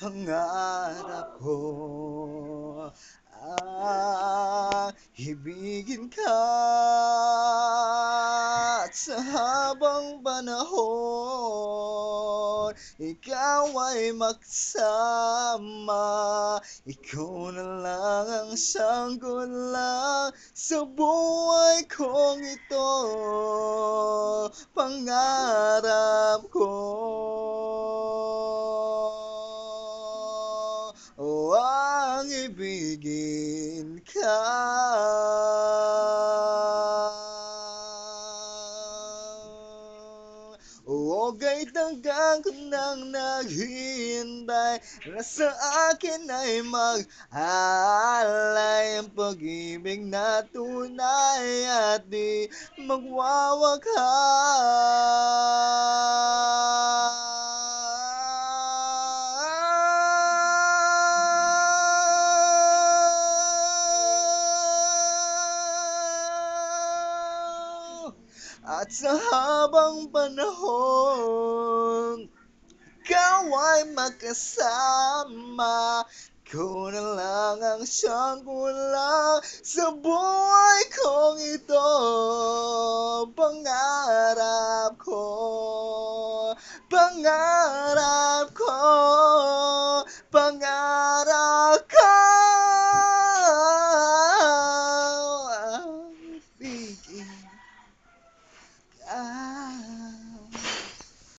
Pangarap ko ibigin ka at sa habang panahon ikaw ay magsama. Ikaw na lang ang sanggulang sa buhay kong ito. Pangarap ko ang ibigin ka. Huwaga'y tanggang ko nang naghihintay na sa akin ay mag-aalay ang pag-ibig na tunay at di magwawakas. At sa habang panahon ikaw ay magkasama. Ikaw na lang ang siyang kulang sa buhay kong ito. Pangarap ko, pangarap ko, pangarap